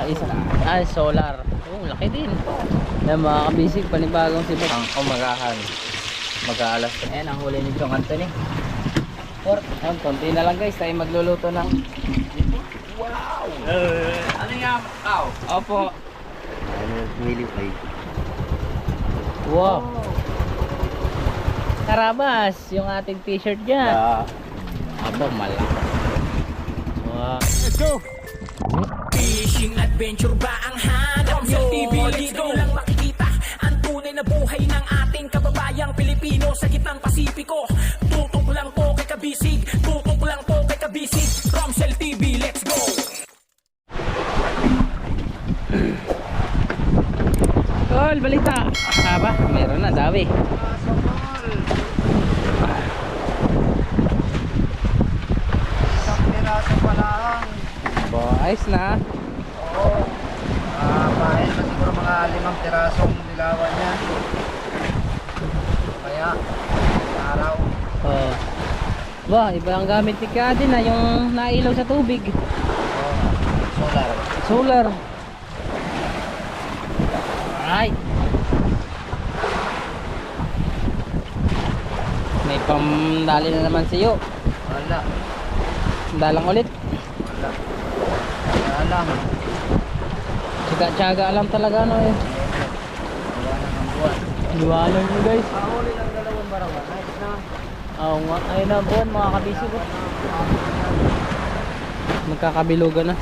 isa. Solar. Oh, laki din. Yan mga kabisig, panibagong sibot. Ang umagahan. Mag-aalas. Ayan, ang huli nito ng Anthony. Ayan, konti na lang guys. Tayo magluluto ng... Wow! Ano nga? Opo. Wow. Karabas, yung ating t-shirt dyan. Aba, malaki. Wow. Let's go! Fishing adventure ba ang hanap sa TV? Dito lang makikita ang tunay na buhay ng ating kababayang Pilipino sa gitnang Pasipiko. Tutok lang po kay Kabisig, tutok lang po kay Kabisig. Romsel TV, let's go! Tol, balita. Aba, meron na, dawi. Ayos na. Oo. Bahay naman siguro mga 5 pirasong dilawan niya. Kaya, araw. Oh. Ba, iba ang gamit ni Kadin na yung nailaw sa tubig. Solar. Solar. Alright. May pamdali na naman siyo. Wala. Dalang ulit. Wala. Wala lang. Tsaga alam talaga ano eh. Wala nang buwan. Liwanag nyo guys. Huli lang 2 barawan. Nice na. Oo nga. Ayun na buwan mga kabisi ko. Magkakabilugan na.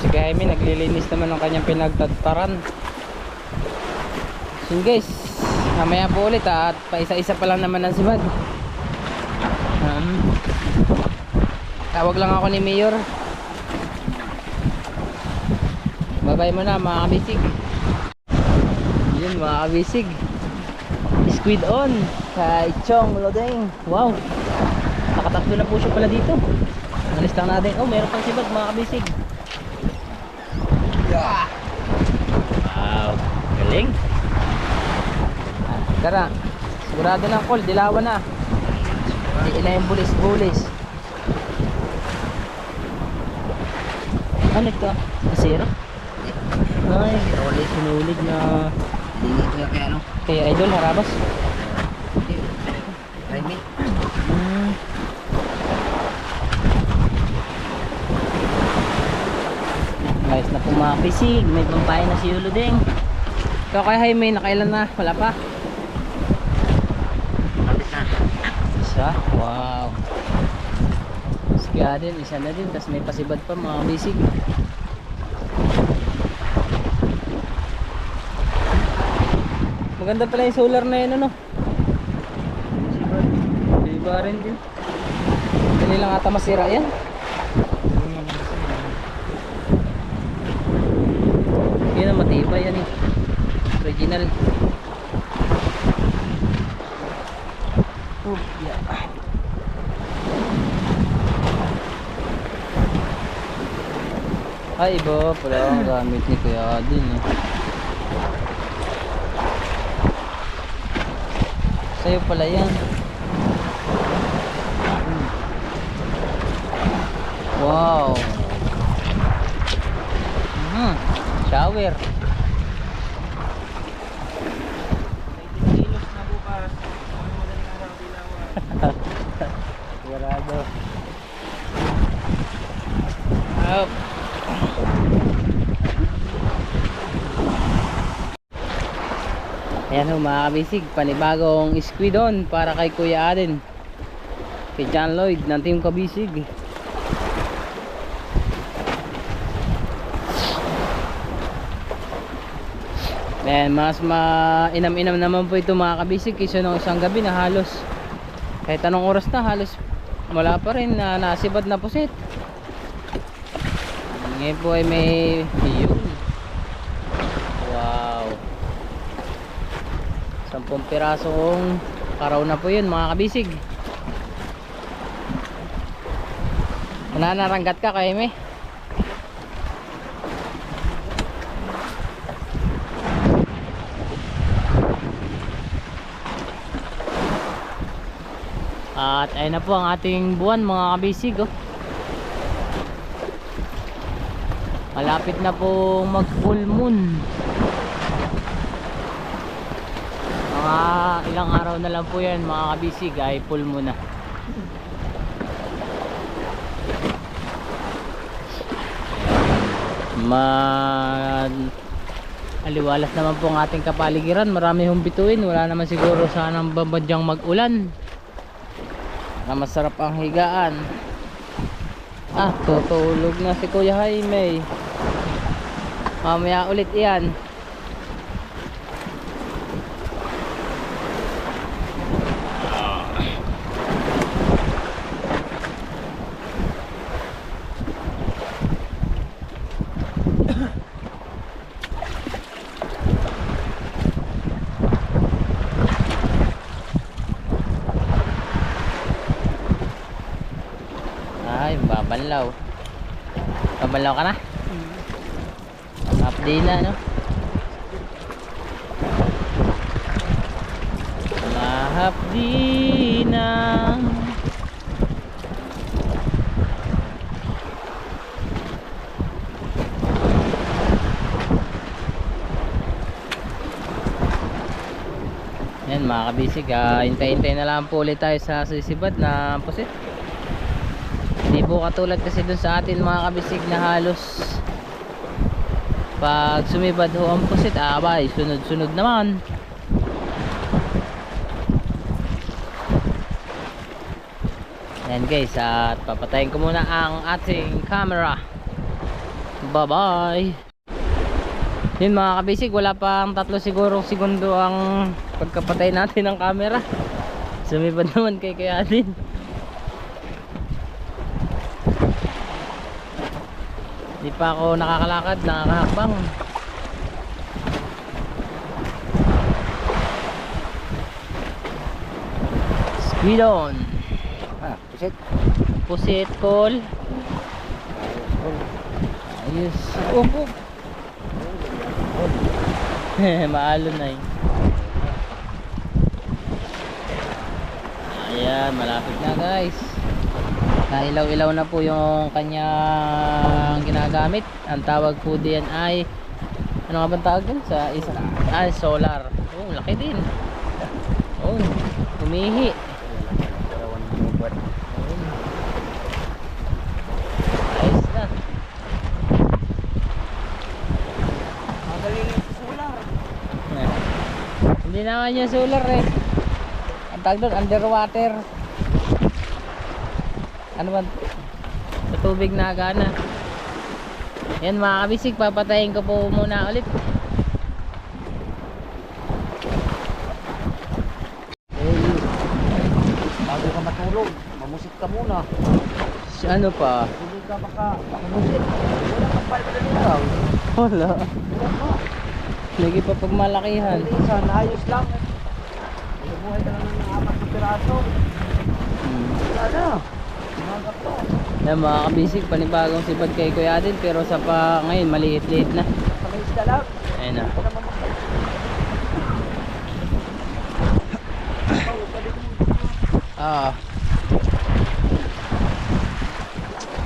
Si Jaime naglilinis naman ng kanyang pinagtataran. So guys, mamaya po ulit at paisa-isa pa lang naman ang sibad. Tawag lang ako ni Mayor. Babay mo na mga kabisig. Yun mga kabisig, squid on sa Ichong Lodeng. Wow, nakatakbo na po siya pala dito. Alis lang natin. Oh, meron pang sibad mga kabisig. Wow, galing. Tara, sigurado na call, dilawan na. Hindi na yung bulis-bulis. Ano ito? Kasira? Ay, sinulig na. Hindi ko kaya ano. Kaya idol, harabas. Raimi. Guys, na pumapisig. May pampain na si Uludeng. Ikaw kay Jaime, nakailan na? Wala pa? Kapit na. Isa? Wow. Sige din, isa na din. Tapos may pasibad pa mga bisig. Maganda pala yung solar na yun, ano? Diba rin din. Hindi lang ata masira yan. Yan ang matibay yan eh. Original. Oh, yeah. Ay, iba pala ang gamit ni Kuya Adin eh. Sa'yo pala yan. Wow. Shower. Kilos na bukas. Ang madaling araw dilawan. Sigurado. Up. Ayan ho mga kabisig, panibagong squid on para kay Kuya Adin, kay John Lloyd ng Team Kabisig. Ayan, mas mainam-inam naman po ito mga kabisig kaysa nung isang gabi na halos kahit anong oras na halos wala pa rin na nasibad na pusit. Ngayon po ay may yun. Wow, 10 pirasong karaw na po yun mga kabisig. Nanaranggat ka kay me? At ayun na po ang ating buwan mga kabisig oh. Malapit na po mag full moon. Mga ilang araw na lang po yan mga kabisig ay full moon na. Aliwalas naman po ang ating kapaligiran. Marami hong bituin. Wala naman siguro sanang babadyang mag-ulan na masarap ang higaan. Tutulog na si Kuya Jaime. Mamaya ulit yan. Ay, babanlaw. Babanlaw ka na? Update na, no? Mahapdi na. Yan mga kabisig, hintay-hintay na lang po ulit tayo sa sisibad na pusit. Hindi po katulad kasi dun sa atin mga kabisig na halos pag sumibad ho ang pusit, abay, sunod-sunod naman. Yan guys, at papatayin ko muna ang ating camera. Bye bye. Yun mga kabisig, wala pang 3 siguro segundo ang pagkapatay natin ng camera. Sumibad naman kay Kuya din. Di pa ako nakakalakad, nakakahakbang. Squid on. Pusit. Pusit call. Ayos. Upo. Maalon na eh. Ayan, malapit na guys. Ilaw-ilaw na po yung kanyang ginagamit. Ang tawag po diyan ay ano nga bang tawag din sa isa? Solar. Oh, laki din. Oh, humihi. Ayos na. Magaling yung solar. Hindi naman yung solar eh. Ang tawag doon, underwater. Ano ba? Sa tubig na gana. Yan mga kabisig, papatayin ko po muna ulit. Bago ka matulog, mamusik ka muna. Ano pa? Hindi ka makamusik. Wala kang palpala nila. Wala. Lagi pa pagmalakihan. Minsan, ayos lang. Buhay ka lang ng 4 na piraso. Wala na. Umaga po. Yan mga kabisig, panibagong sipad kay Kuya din, pero sa pa ngayon maliit-liit na. Sa isda lang. Ayun na.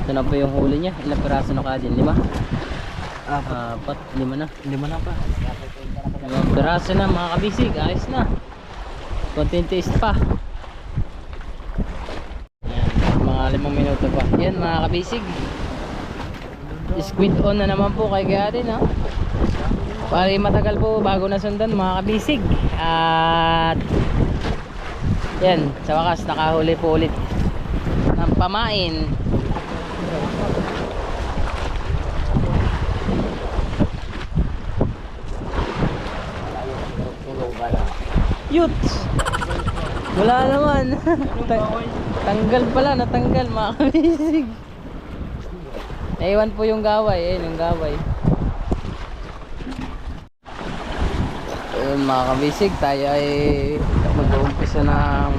Ito na po yung huli niya. Ilang piraso na ka din? 5? 4, 5 na. 5 na pa. 5 piraso na mga kabisig. Ayos na. Konting taste pa. Yan, mga 5 minuto pa. Yan mga kabisig. Squid on na naman po kay Kuya din ha. Pari matagal po bago nasundan mga kabisig. At yan, sa wakas nakahuli po ulit ng pamain. Yuts! Wala naman. Tanggal pala, natanggal mga kabisig. Naiwan po yung gaway. Ayun yung gaway. Ayun mga kabisig, tayo ay mag-uumpisa ng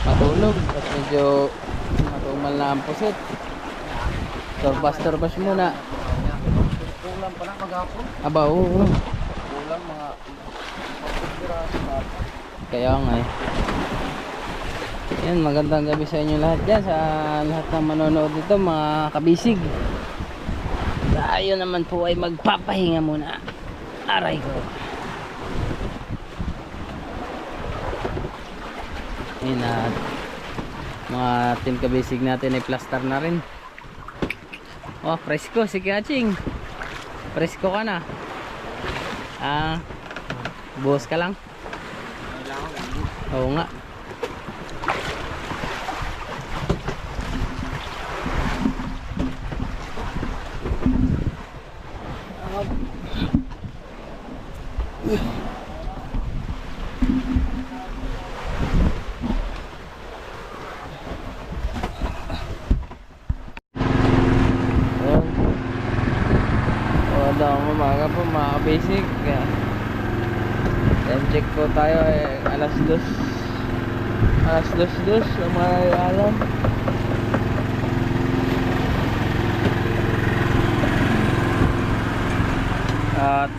matulog at medyo matumal na ang pusit. Torbas muna. Kulang pa na maghapon. Aba, oo. Kulang mga piraso na. Kaya nga eh. Yan, magandang gabi sa inyo lahat dyan, sa lahat ng manonood dito mga kabisig. Tayo naman po ay magpapahinga muna. Aray ko. Yan at mga team kabisig natin ay plaster na rin. Oh, presko si Kaching. Presko ka na. Buhos ka lang. Oo nga. Magandang umaga po mga basic. Time check po tayo alas 2 ng mga alam. At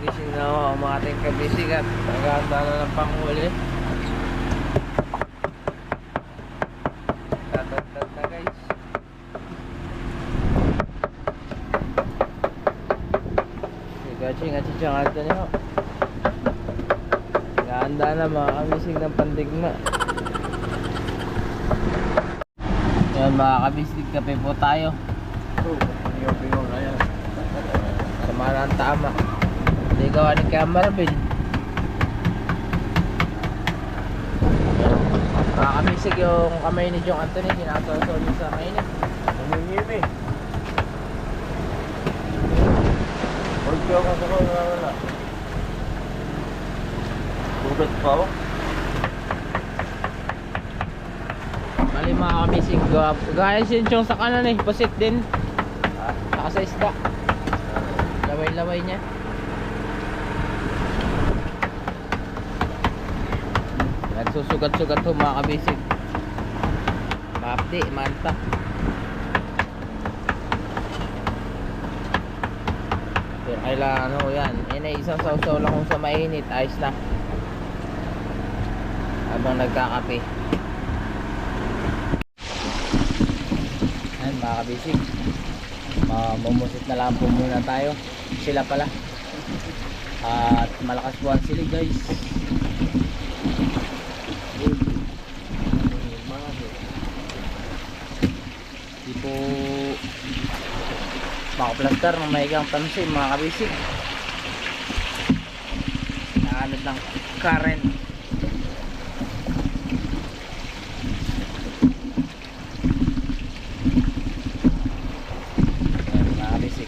gising na ako ang mga ating kabisig at naghahanda na ng panghuli. Tatagtag na guys. Gaching at Chichang Anthony ho. Naghahanda na mga kabisig ng pandigma. Yan mga kabisig, kape po tayo. Pinong na yan. Sama ng tama. Hindi gawa ni Kaya Marvin. Mga kabisig, yung kamay ni Jong Anthony sinasawsaw niyo sa mainit. Namingimi. Huwag ka ako sa kong wala. Bugat pa ako. Mali mga kabisig, gaya sinchong sa kanan pasit din. Saka sa isda. Laway-laway niya. Nagsusugat-sugat ho mga kabisig. Mapdi, manta. Kailangan ano yan. Isang sausaw lang kung sa mainit. Ayos na. Habang nagkakape. Ayan mga kabisig. Mamumusit na lang po muna tayo. Sila pala. At malakas po ang silig guys. Tipo makaplaster ng mahigang pansin mga kabisig. Naanod ng current.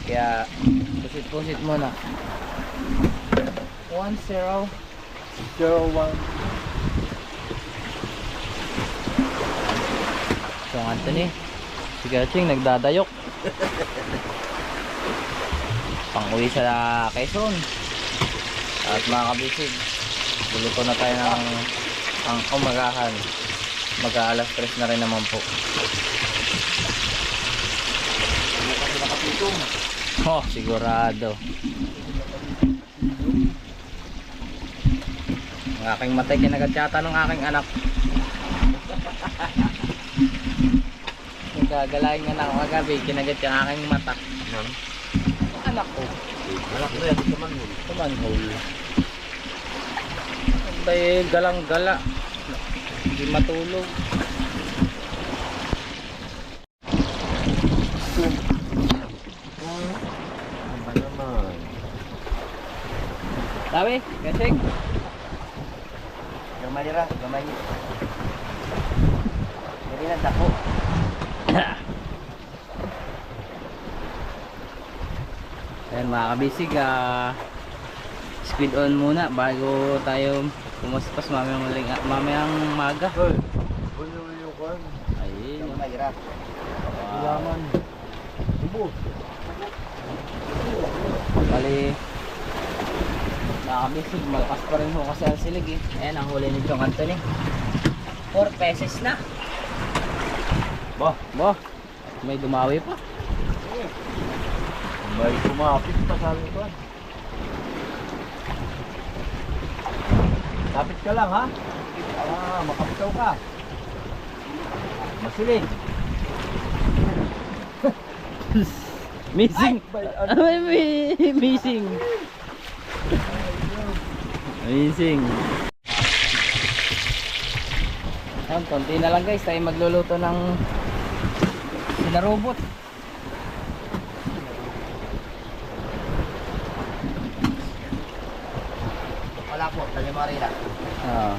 Kaya pusit-pusit muna. 1-0 01. So Anthony, si Gaching nagdadayok. Pang-uwi sa Quezon. At mga kabisig, luluto na tayo ng ang umagahan. Mag-aalas 3 na rin naman po. Oh, sigurado. Ang aking matay kinagatyata ng aking anak. Nagagalain nga na ako kagabi, kinagat yung aking mata. Anak ko. Anak ko yan, sa manhole. Sa manhole. Dahil galang-gala. Hindi matulog. Sabi, kasing. Gamay ra, gamay. Dili na dako. Ayan mga kabisig, speed on muna bago tayo pumaspas mamayang maga. Hoy, bunyo yung kwan. Ayun. Gamay ra. Wow. Laman. Tubo. Bali, mga kabisig, malakas pa rin ho kasi ang silig eh. Ayan ang huli ni Jong Anthony. 4 pesos na. Bah, May dumawi pa. may kumapit pa sa amin kwan. Kapit ka lang ha. Makapitaw ka. Masiling. Missing. Missing. Missing. Ayan, konti na lang guys, tayo magluluto ng sinarobot. Wala po, tali marina. Ah,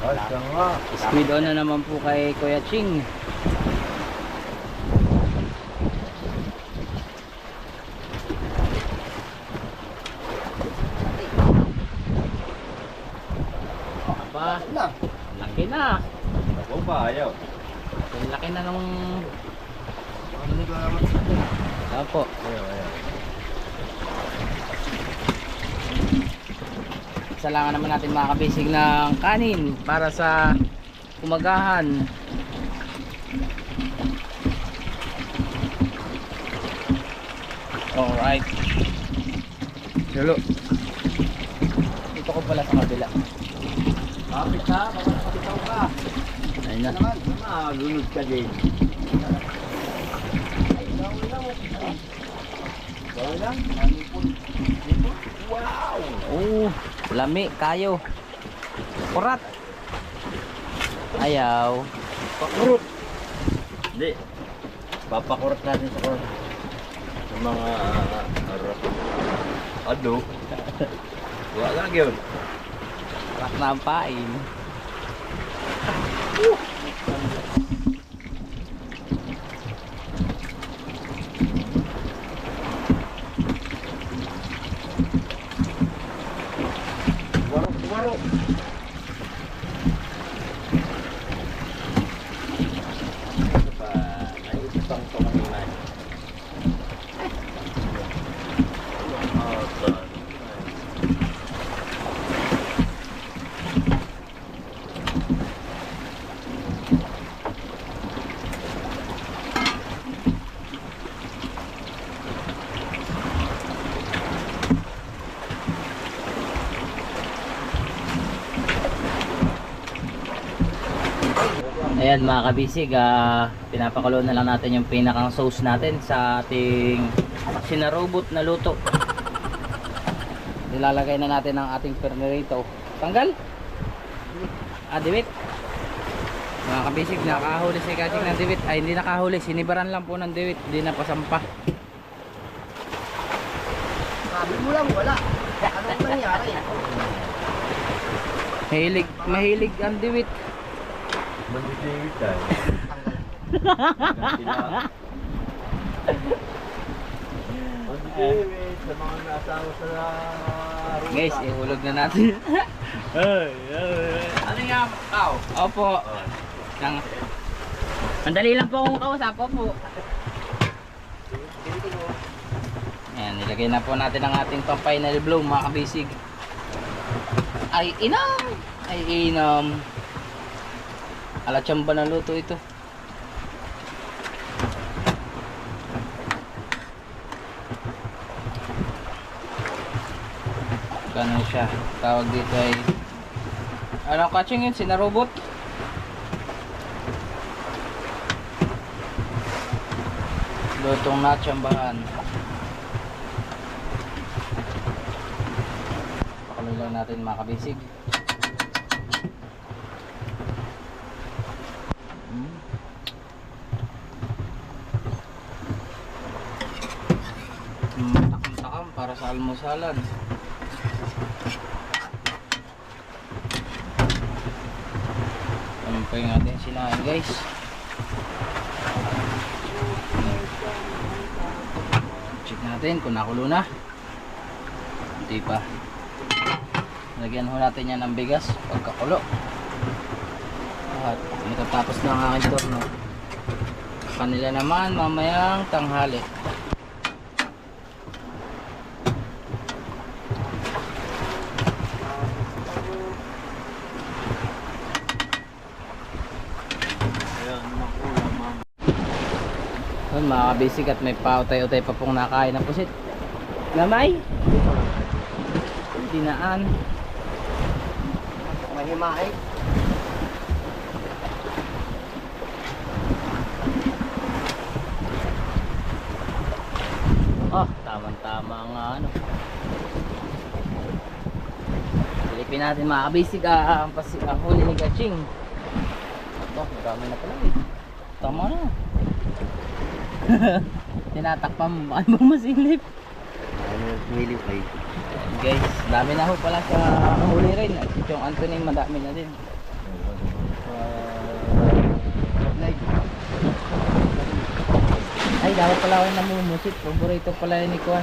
Wala nga. squid on na naman po kay Kuya Ching. Aba, Na. laki na. Ako ba, ayaw. Laki na nung... Ano ni ko naman? Opo. Ayaw. Salangan naman natin mga kabisig ng kanin para sa umagahan. Alright. Hello. Dito ko pala sa kabila. Kapit ka, baka nakapitaw ka. Ayun na. Naman, lunod ka din. Wala lang. Wow! Oh, lami kayo. Kurat. Ayaw. Pakurot! Hindi. Papakurot natin sa kurot. Sa mga ado. Wala lang yun. Kurat na ang pain. Waro. Ito pa, naisipang tumangiman. Ayan mga kabisig, pinapakulo na lang natin yung pinakang sauce natin sa ating sinarobot na luto. Nilalagay na natin ang ating pernerito. Tanggal? Diwit. Mga kabisig, nakahuli si Kaching ng diwit. Ay, hindi nakahuli, sinibaran lang po ng diwit, hindi na pasampa. Sabi mo lang, wala. Anong nangyari? Mahilig ang diwit. Mag-David tayo. Mag-David sa mga nasawa sa ruta. Guys, ihulog na natin. Ano nga, Pao? Opo. Mandali lang po akong kausap po. Ayan, nilagay na po natin ang ating pang final blow mga kabisig. Ay inam. Ala tsamba na luto ito. Ganun siya. Tawag dito ay ano Kaching yun? Sinarobot? Lutong na tsambahan. Pakuloy lang natin mga kabisig. Takam-takam para sa almusalan. Ano pa yung ating sinain guys. Check natin kung nakulo na. Hindi pa. Lagyan ho natin yan ng bigas pagkakulo. At matatapos na ang aking turno. Kanila naman mamayang tanghali. Yun, mga kabisig at may pautay-utay pa pong nakain ng pusit. Lamay? Dinaan. Mahimahay. Oh, tamang-tama nga ano. Silipin natin mga kabisig ang huli ni Kaching. Oh, dami na pala eh. Tama na. Tinatakpan mo, baka mo masilip. Ano humiliw kayo? Ayan, guys, dami na ho pala sa huli rin. At yung Anthony madami na din. Live. Ay, dapat pala ako namumusit. Paborito pala yun ni Kwan.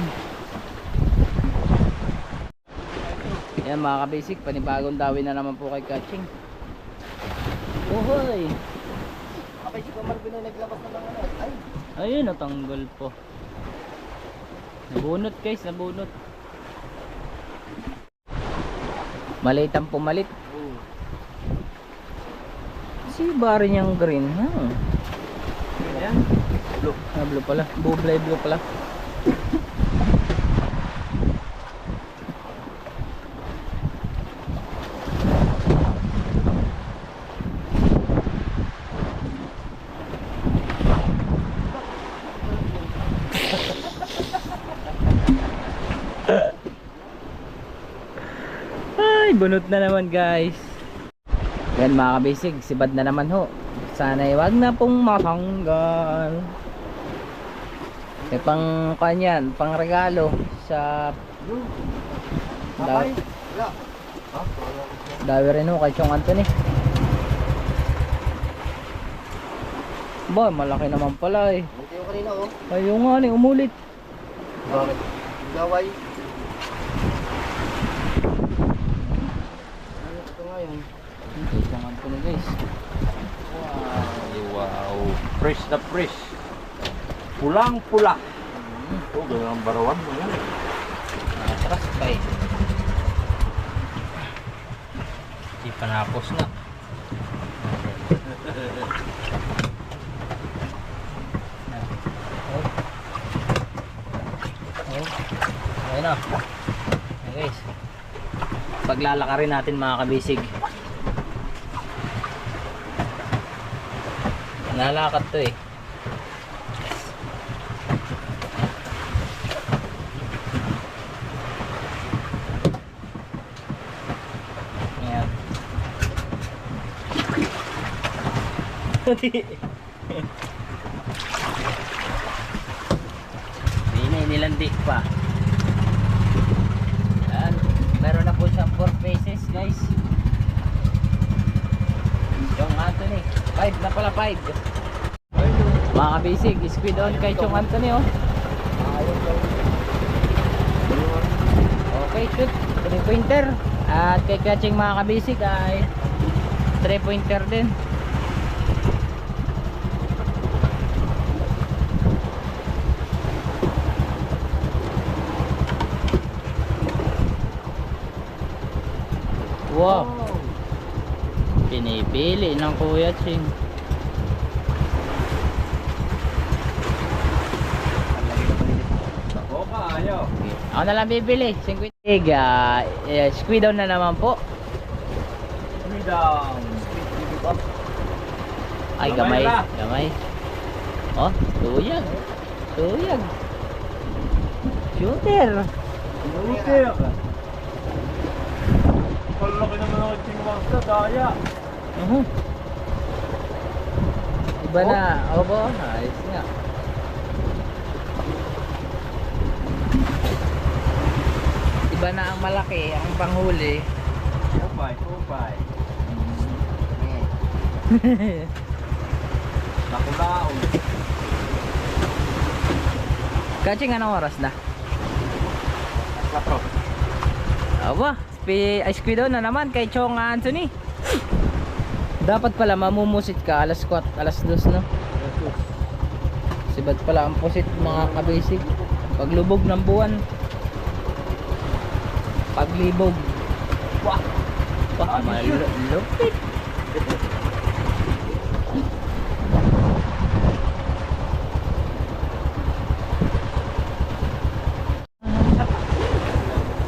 Yan mga kabasic, panibagong dawi na naman po kay Kaching. Uhoy! Kapay si Kamar Pinoy naglabas na ng ano. Ay! Ayun, natanggal po. Nabunot guys, nabunot. Maliit ang pumalit. Oo. Si bari niyang green, ha? Yan. Blue. Ah, blue pala. Bublay blue pala. Ay, bunot na naman guys. Yan mga kabisig, sibad na naman ho. Sana'y wag na pong matanggal. Pang kanyan, pang regalo sa Kapay? Wala. Ha? dawi rin ho kay Chong Anthony. Ba, malaki naman pala eh. Hindi yung kanina oh. Ayun nga ni, umulit. Bakit? Gaway. Ano ito ngayon? Kay Chong Anthony guys. Wow, fresh na fresh. Pulang pula. Oh, ganyan ang barawan mo yan. Atras pa eh. Di panapos na. Ayun na. Ayan guys. Paglalakarin natin mga kabisig. Nalakat to eh. Ayan. Nilandi pa. Ayan. Meron na po siyang 4 pieces guys. Chong Anthony 5 na pala, 5. Mga kabisig, squid on kay Chong Anthony oh. Okay, shoot 3 pointer. At kay Kaching mga kabisig ay 3 pointer din. Wow, pinipili ng Kuya Ching. Ako ka, ayaw. Ako na lang bibili 50. Squid on na naman po. Midang. Ay, Gamay gamay. na. Gamay. Oh, tuyag. Tuyag. Shooter. Inuutik. Palaki naman ang chingwang sa daya. Iba na. Opo, ayos nga. Iba na ang malaki, ang panghuli. Upay, upay. Nakulaon. Kaching, anong oras na? 4. Aba, squid on na naman kay Chong Anthony. Dapat pala mamumusit ka alas 4, alas 2 no? Sibad pala ang pusit mga kabasic. Paglubog ng buwan. Paglibog. Wah! Wah, malupit.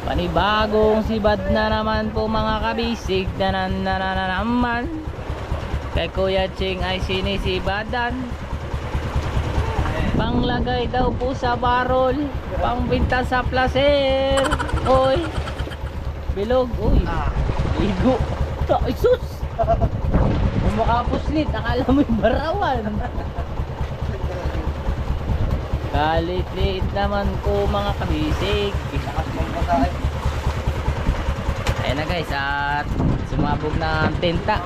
Panibagong sibad na naman po mga kabisig na naman. Kay Kuya Ching ay sinisibadan. Pang lagay daw po sa barol. Pangbinta sa placer. Oy. Bilog. Uy. Ligo. Ay sus. Makapuslit. Akala mo yung barawan. Kalit-liit naman ko mga kabisig. Ayan na guys, at sumabog na ang tenta.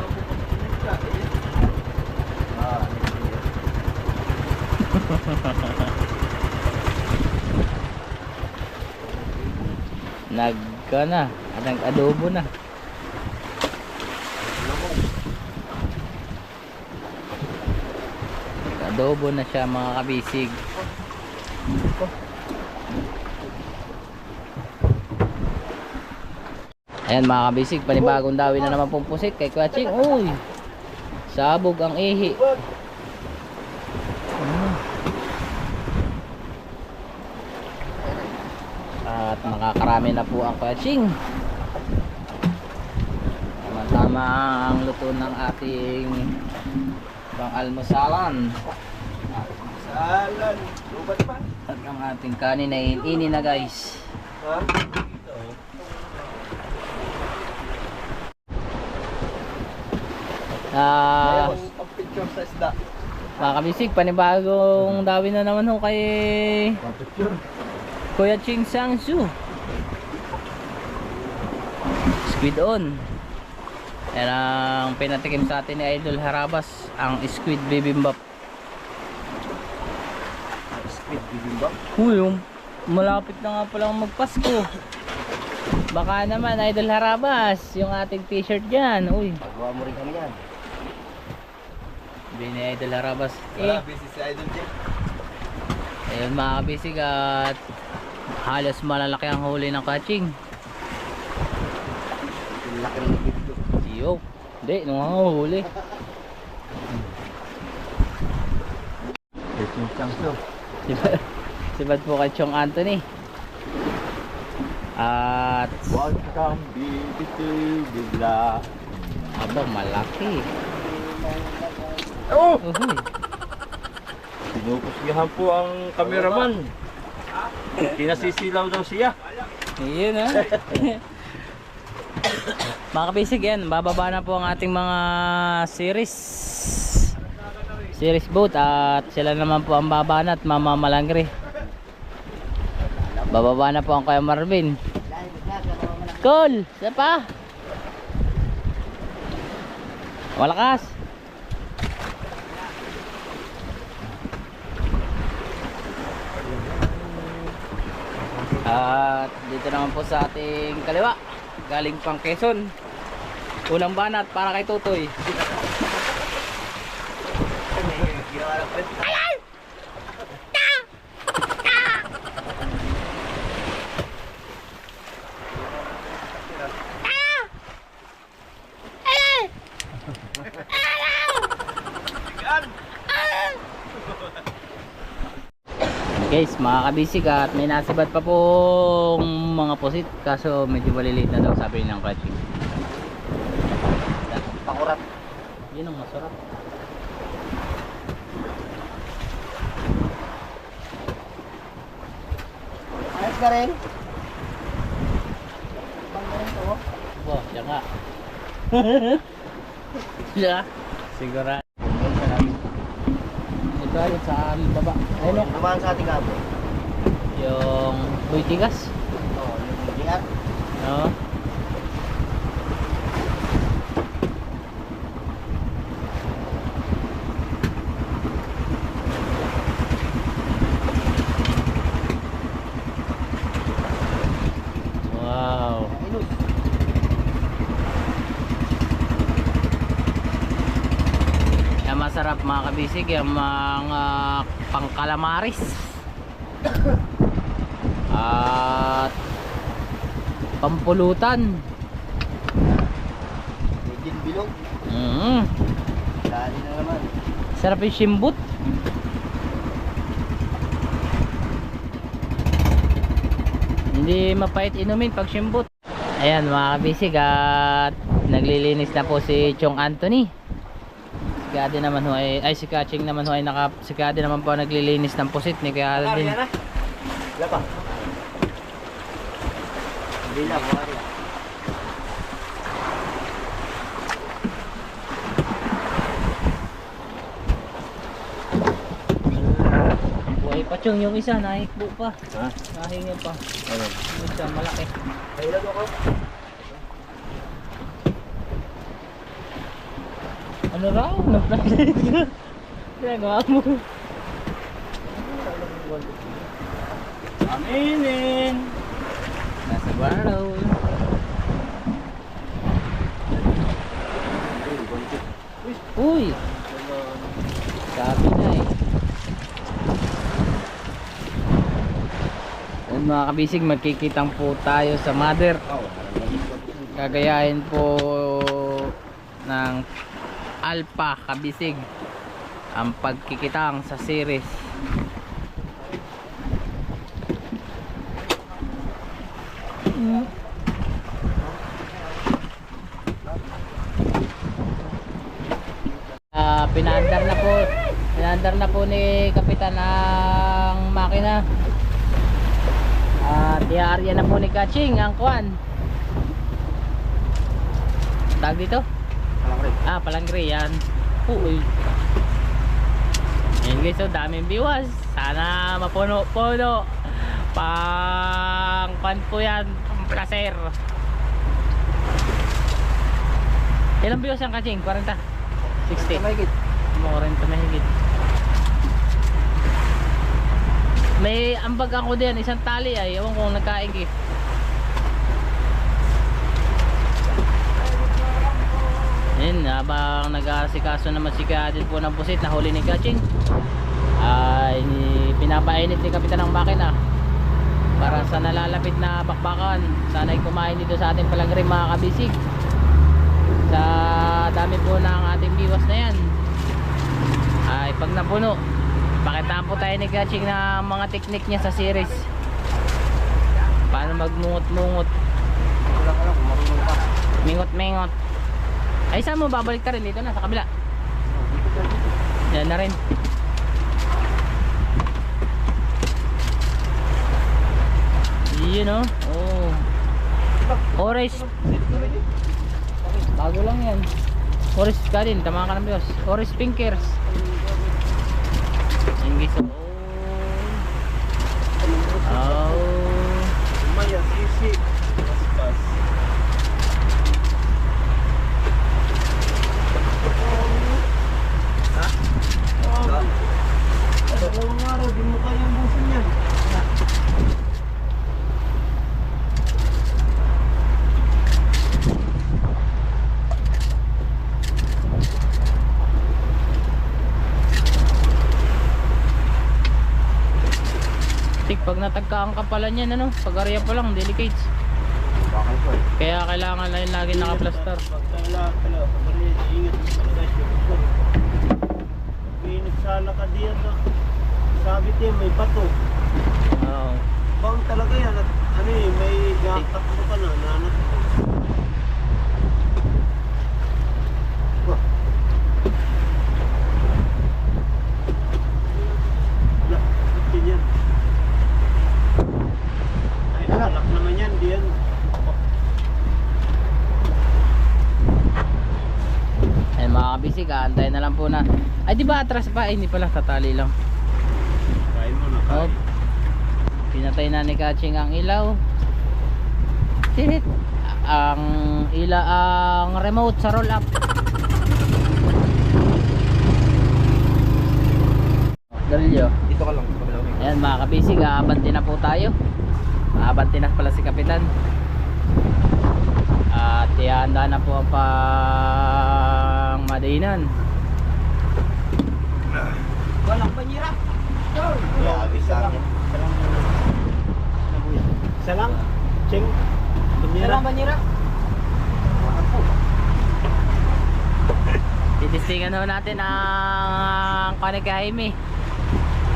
Nagka na, nag-adobo na. Nag-adobo na siya mga kabisig. Ayan mga kabisig, panibagong dawin na naman pong pusit kay Kuya Ching. Uy, sabog ang ihi. At makakarami na po ang Kuya Ching. Tama-tama ang luto ng ating pang-almusalan. Salan. Lubat pa. At ang ating kanin ay ini na guys. Ha? Ang picture sa isda. Mga kabisig, panibagong dawin na naman ho kay Picture. Kuya Ching Sangsu. Squid on. Yan ang pinatikim sa atin ni Idol Harabas, ang squid bibimbap. Squid bibimbap. Uy, malapit na nga palang magpasko. Baka naman Idol Harabas, yung ating t-shirt dyan. Uy, Pagawa mo rin kami yan. bini Idol Harabas. Wala, busy si Idol Jim. Ayun mga kabisig, at halos malalaki ang huli ng catching. Laki ng dito. Yo, hindi, nung ako huli. Ito yung chance. Sibad po kay Chong Anthony. At Huwag kang bibiti bigla. aba, malaki. Oh! Uhuy. Pinukusyahan po ang cameraman. Kinasisilaw daw siya. Ayun ha. Mga kabisig, yan, bababa na po ang ating mga series boat, at sila naman po ang babanat, Mama Malangre. Bababa na po ang Kuya Marvin. Cool! Isa pa! Malakas! At dito naman po sa ating kaliwa, galing pang Quezon, unang banat para kay Tutoy. Guys, mga kabisig, at may nasibat pa pong mga pusit, kaso medyo maliliit na daw, sabi ng catching. Pakurat. Yun ang masarap. Ayos ka rin. Bo, siya nga. Siya. Sigurado. Ito ay sa baba. Ayun o. Dumaan sa ating abo. Yung buhay tigas. Oo, yung liat. No? Wow. Inus. Yan masarap mga kabisig, yung mga pangkalamaris. At pampulutan. Medyo bilog. Dali na naman. Sarap yung shimbut. Hindi mapait inumin pag shimbut. Ayan mga kabisig, at naglilinis na po si Chong Anthony. Si Ate naman ho ay si Kaching naman ho ay si Ate naman po naglilinis ng pusit ni kaya din. Wala pa. Hindi lang, wala. Buhay pa Chong, yung isa nahikbo pa. Ha? Nahingi pa. Ano? Yung isa malaki. Kailan ako? Ano raw? Nag-plastic ka? Ginagawa mo. Aminin! Nasa barrel. Uy! Sabi na eh. Ayun mga kabisig, magkikitang po tayo sa mother. Gagayahin po ng Alpha kabisig ang pagkikitang sa series. Pinaandar na po ni Kapitan ang makina. At iaarya na po ni Kaching ang kuan. Tag dito? Palangre yan. Uy. Yan guys, so daming biwas. Sana mapuno-puno. Pang pan po yan. Pang placer. Ilang biwas ang Kaching? 40? 60? Mahigit. 40 mahigit. May ambag ako din, isang tali ay. Ewan kung nagkaing eh. Yun, habang nag-aasikaso naman si Kaya din po ng pusit na huli ni Kaching, ay pinapainit ni Kapitan ng makina para sa nalalapit na bakbakan. Sana'y kumain dito sa ating palangre mga kabisig. Sa dami po ng ating biwas na yan ay pag napuno, pakitaan po tayo ni Kaching na mga teknik niya sa series. Paano magmungot-mungot, mingot-mingot. Ay, saan mo babalik ka rin dito na sa kabila? Yan na rin. Yun oh. Orange. Bago lang yan. Orange ka din, tama ka ng Diyos. Orange Pinkers. Yan guys. Maya, sisi. Pas. Dalawang araw, di mo kayang busin yan. Pag natagkaan ka pala niyan, pag-area pa lang, delicates. Bakal ko eh. Kaya kailangan na yun lagi naka-plaster. Pagkala, ingat mo talaga siya. Pinit sana ka diyan na. Sabit yan, may bato. Oo. Bang talaga yan. At, may gakat mo ka na. Nanat ko. Wah. Wala, batin yan. Ay, nakalak naman yan. Diyan. Ay mga kabisig, antayin na lang po na. Ay di ba atras pa? Ay hindi pala, tatali lang. Kain mo na, Oh, kain. pinatay na ni Kaching ang ilaw. Tinit ang remote sa roll up. Galilyo. Dito ka lang. Ayan mga kabisig, aabanti na po tayo. Aabanti na pala si Kapitan. At ihanda na po ang pang madinan. Walang banyera. Wala, isa lang. Isa lang? Cheng? Banyera? Banyera? Titistingan ho natin ang Kanekahimi,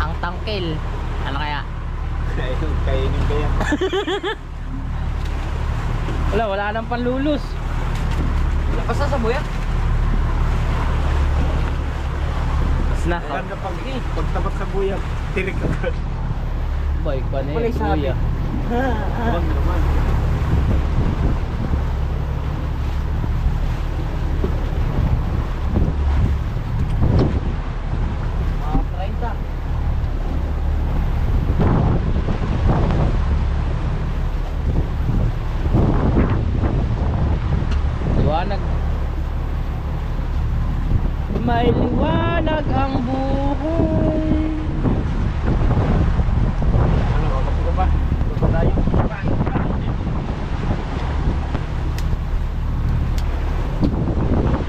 ang tangkil. Ano kaya? Kainin ba yan? Wala nang panlulus. Wala pa sa buya? na. Maganda pag tapat sa buya, tirik agad. Boy, pa na Wala yun, sabi. kuya. Huwag naman. Mga 30. Liwanag. May liwanag ang buhay. Ano, kapag ka ba? Kapag tayo.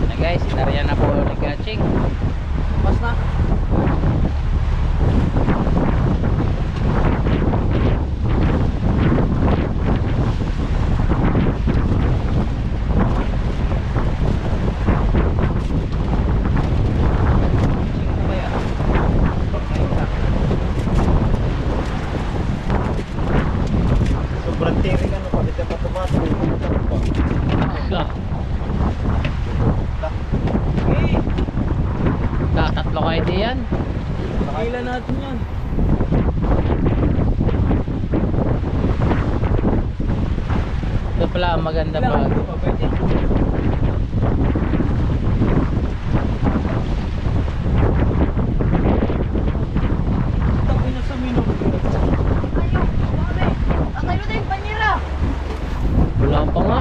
Na guys, inariyan na po ni Gaching. Mas na. Sobrang tirik ano, pati ka pa tumato. Ah, tatatlo kayo diyan. Pakailan natin yan. Ito pala, maganda pa. Tapos na sa minum. Wala pa nga.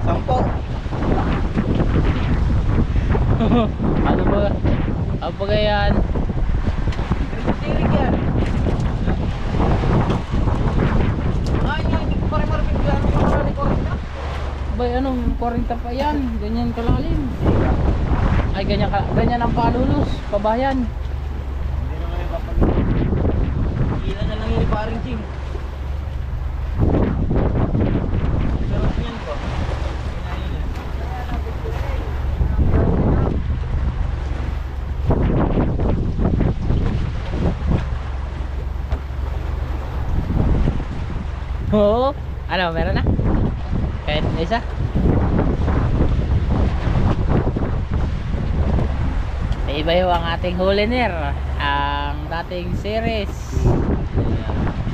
Sampo. Ano ba? Ano ba yan? Tirik yan. Ay, hindi ko pa rin marapin plano yung marami ko rin na. Bay, anong 40 pa yan? Ganyan kalalim. Ay, ganyan ang palulos. Pabayan. Hindi naman yung papagin. Ilan na lang yun paring Jim. Sarap yan po. Kinain yan. Oo. Ano, meron na? Kahit na isa? Iba yung ang ating huli nir. Ang dating series.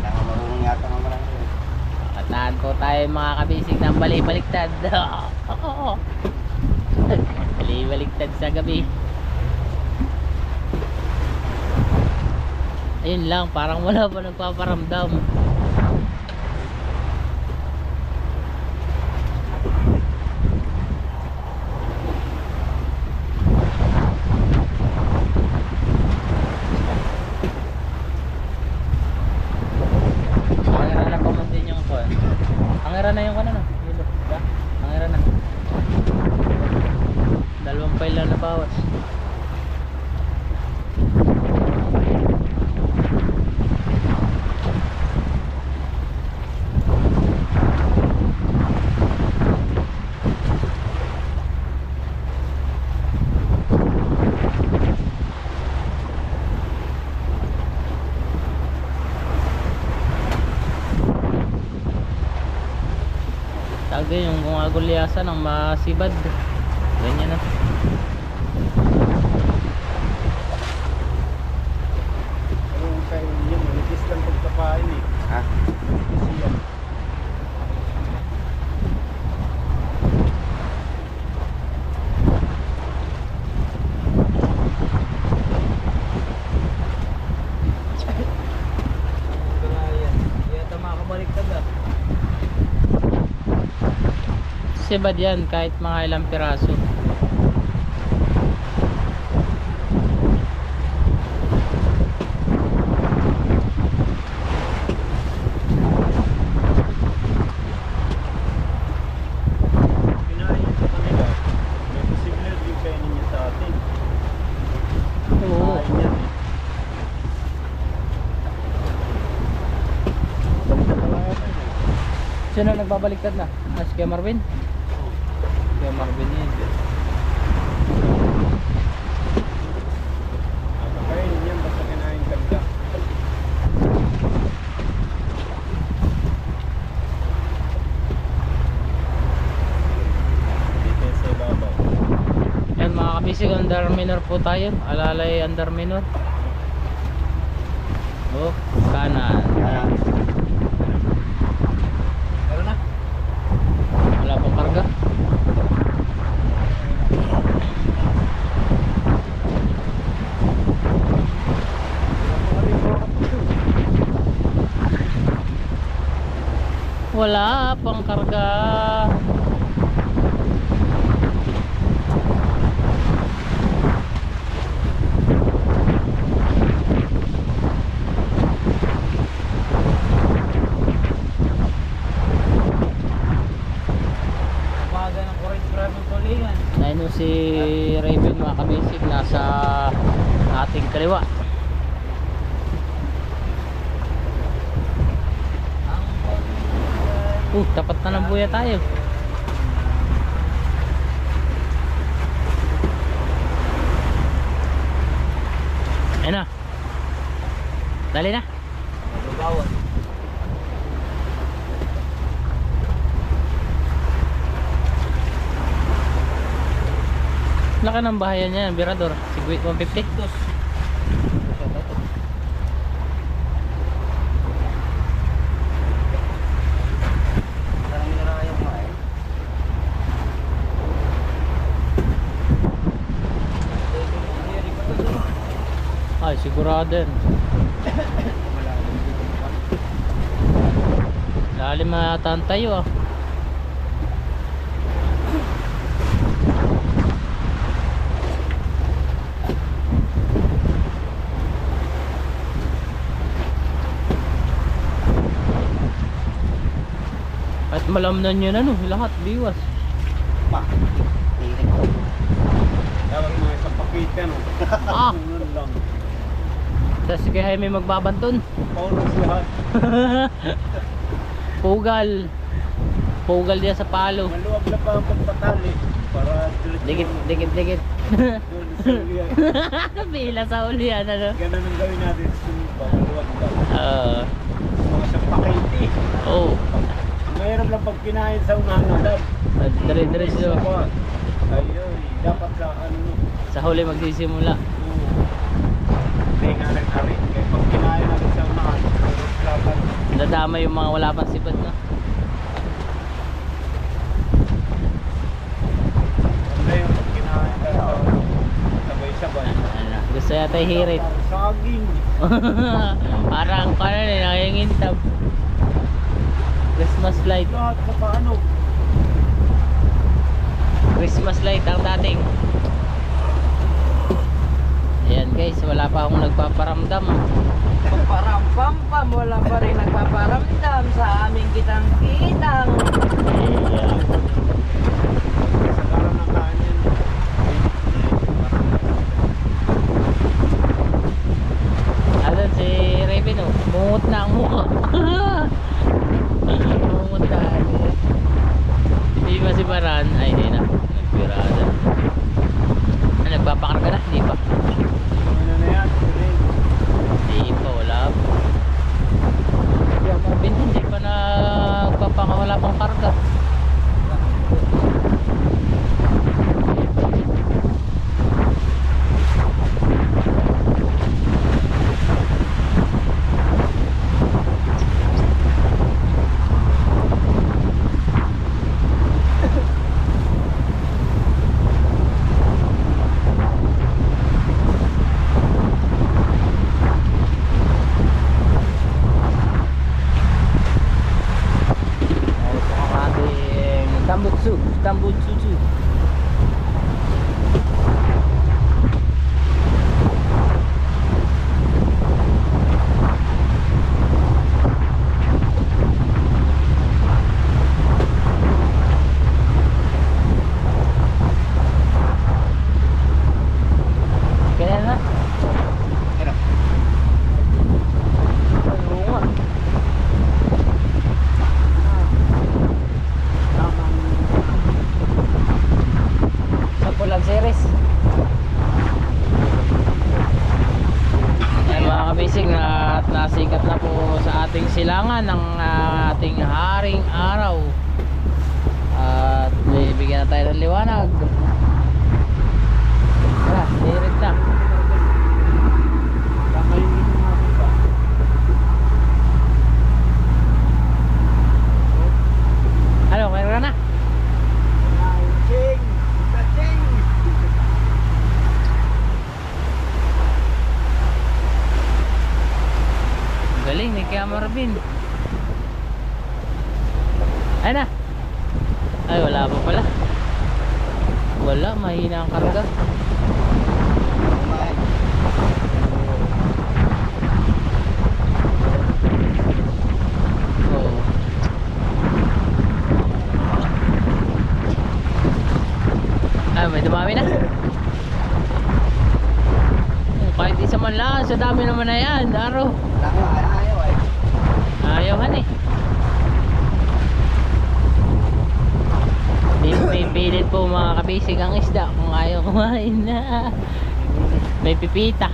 Tama marunong yata ng marami. Kataan po tayo mga kabisig ng bali-baliktad. Bali-baliktad sa gabi. Ayun lang, parang wala pa nagpaparamdam. Angera na pa man din yung kon. Angera na yung kon ano? Yelo. Ba? Angera na. Dalawang file lang na bawas. Tagay yung gumagulyasan ng masibad. Ganyan na. Ayun kayo yun, manipis lang pagkapain eh. Ha? Manipis yan. Ganayan. Yata makakabaliktad ah. Sibad yan kahit mga ilang piraso. Kinain yun sa kanila. May posible din kainin niya sa atin. Oo. Kain yan. Baliktad na lang yata yun. Sino nagbabaliktad na? Si Kuya Marvin? Kuya Marvin yun. Kakainin yan basta kinain kanila. minor po tayo. Alalay under minor. Oh, kanan. Meron na. Wala pang karga. Wala pang karga. Umaga ng current grabe ko yan. Ayun o si Raven mga kabisig, nasa ating kaliwa. Tapat na ng buya tayo. Ayun na. Dali na. Babawan. Laki ng bahayan niya, Virador. Sigwit 150. Ay, sigurado yan. Lalim na yata ang tayo ah. At malamnan yun ano, lahat biwas. Pa. Tawag mga isang pakita no. Ah! Ano lang. Tapos kay Jaime magbabanton. Paulos lahat. Pugal. Pugal diya sa palo. Maluwag na pa ang pagpatali. Para Dikit, dikit, dikit. doon sa ulian. Bila sa ulian ano. Ganun ang gawin natin sa sumpa. Maluwag lang. Mga isang pakiti. Oh. Mayroon lang pag kinain sa unahan. Dire-diretso. Ayun, dapat sa ano. Sa huli magsisimula. Hindi nga rin na rin. Kaya pag kinain natin sa unahan, dapat. Nadama yung mga wala pang sipad na. Wala yung pag kinain ka sa sabay-sabay. Ano, gusto yata hirit. Saging. Parang kanan eh, nangingintab. Christmas light. Lahat sa paano. Christmas light ang dating. Ayan guys, wala pa akong nagpaparamdam. Pam-pam-pam-pam, wala pa rin nagpaparamdam sa aming kitang-kitang. Ayan. Sa karam ng kanin. Ayan si Raven oh, mungot na ang mukha. Mungot na. Hindi ba si Baran? Ay, hindi na. Nagpirada. Nagpapakarga na? Hindi pa. Ano na yan? Hindi pa, wala pa. Hindi pa nagpapaka, wala pang karga. Tambutsu. Kaya na. Oo nga. Sa pulang series. Ay mga kabisig, na nasikat na po sa ating silangan ng ating haring araw. At bibigyan na tayo ng liwanag. Tara, Hirit na. Kakainin ko natin ba? Ano, meron ka na? Ching! Ching! Galing ni Kuya Marvin. Ay na. Ay, wala pa pala. Wala, mahina ang karga. Oo. Ay, may dumami na. Kahit isa man lang, sa dami naman na yan, Daro. Ayaw eh. Ayawan eh. May pilit po mga kabisig ang isda kung ayaw kumain na. May pipita.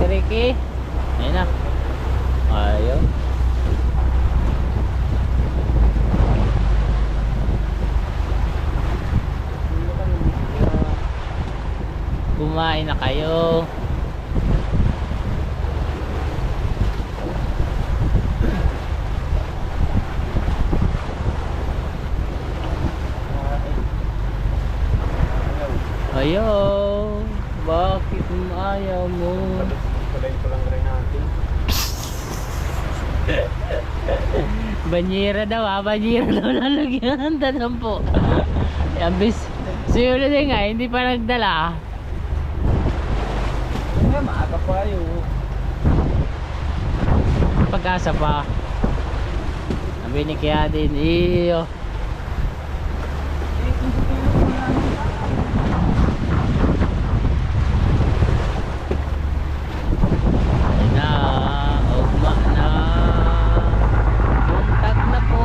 Ricky. Ayun na. Ayaw. Kumain na kayo. Ayaw. Bakit ayaw mo? Palayin ko lang rin natin. Banyera daw ha, banyera daw lalagyan. Tanong po. Yambis. Siyulo din nga, hindi pa nagdala. Maaga pa yun. Pag-asa pa. Sabi ni Kaya din, iyo. Ayun na, ugma na. Buntag na po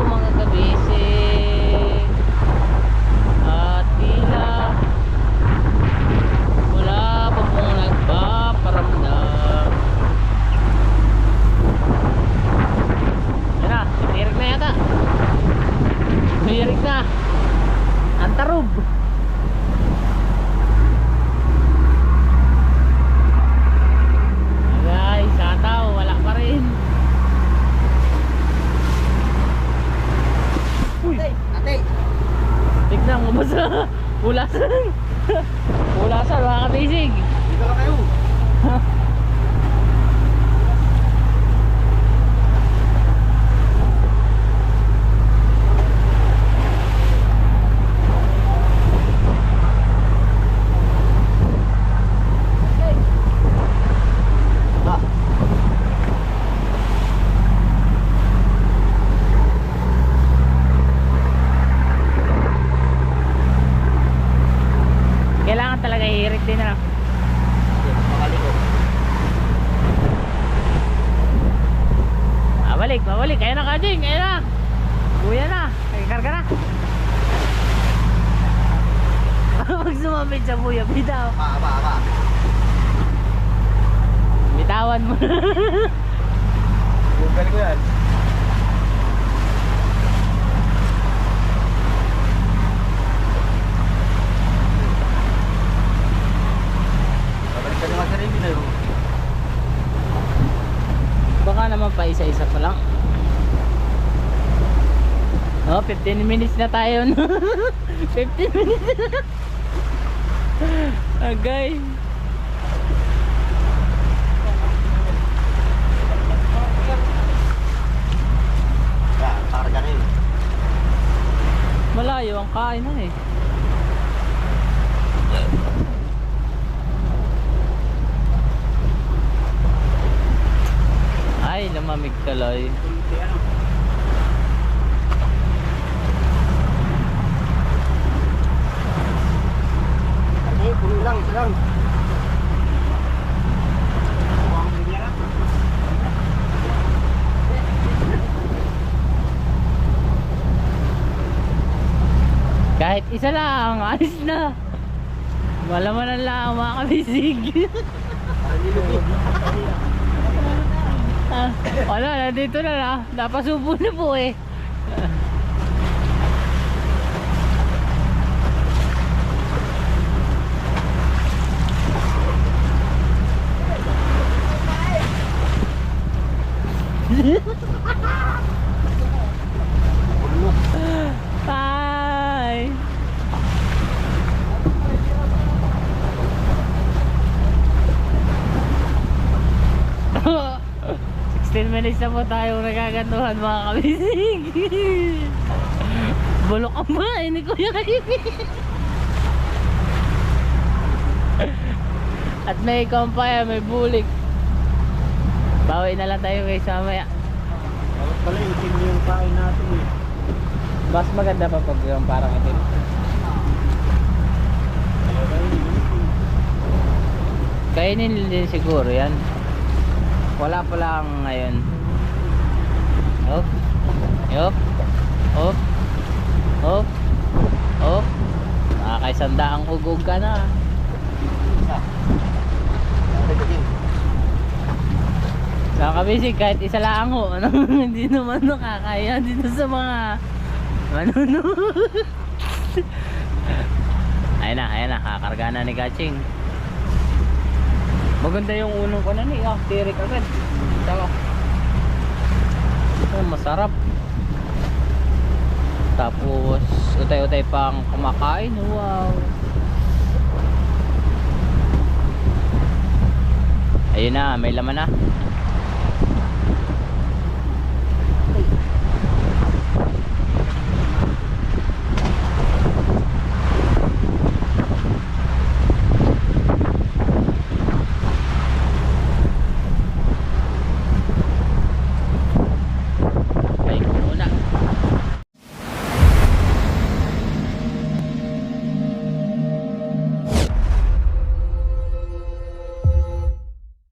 mga kabisig. At tila wala pa pong nagpaparamdam. Ayun na, hirig na yata. Hirig na. Antarob. Guys, sataw, wala pa rin. Uy, Ate! tignan mo ba sa pulasan? Pulasan, mga kabisig. Dito lang kayo! Kailangan talaga hirik din na. Babalik. Kaya na Kajing, kaya na. Kuya na, karga na. Pag sumabit sa kuya, bitaw. Ba. Bitawan mo. Google ko yan. Babalik ka naman sa rin na yun. Baka naman pa isa-isa pa lang. Oh, 15 minutes na tayo. 15 minutes na. Agay. Karga na yun. Malayo ang kain na eh. Ay, lamamig tuloy. Ate, puno lang, isa lang. Kahit isa lang, alis na. Malamanan lang mga kabisig. Wala, nandito na na. Napasubo na po eh. Bye. 16 minutes na po tayo nagagantuhan mga kabisig. Bulok ang bahay ni Kuya Kaimi. At may kumpaya, may bulik. Bawi na lang tayo guys mamaya. Dapat pala itim yung kain natin eh. Mas maganda pa pag yung parang itim. Kainin din siguro yan. Wala pa lang ngayon. Hop. Hop. Hop. Hop. Hop. Nakakaisandaang ugog ka na. Sa kabisig kahit isa lang ho. Ano? Hindi naman nakakaya dito sa mga manunod. Ayun na, kakarga na ni Kaching. Maganda yung unang ko na ni, tirik agad. Tama. Oh, masarap. Tapos utay-utay pang kumakain. Wow. Ayun na, may laman na.